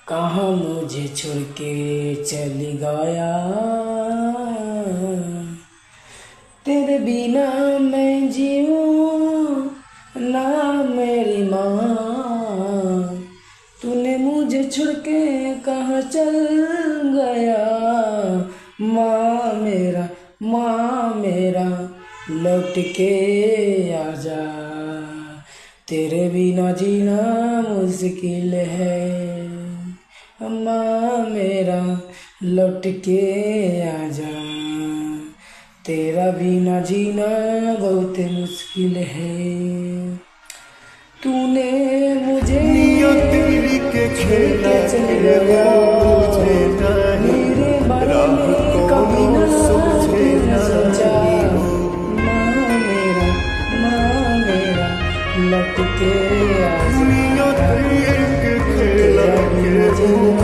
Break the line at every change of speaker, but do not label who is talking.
कहाँ मुझे छोड़ के चली गया। तेरे बिना मैं जीऊँ ना मेरी माँ, तूने मुझे छोड़ के कहाँ चल गया। माँ मेरा लौट के आजा, तेरे बिना जीना मुश्किल है। माँ मेरा लौट के आजा, तेरा बिना जीना बहुत मुश्किल है। तूने मुझे
तेरी के खेला
चल गया,
मुझे नहीं
मेरे बारे
राह
में
को
कभी ना
सूझे
तूने सोचा।
नहीं।
माँ मेरा लौट के आजा,
दुनिया तेरी के खेला
तेरा बिना जीना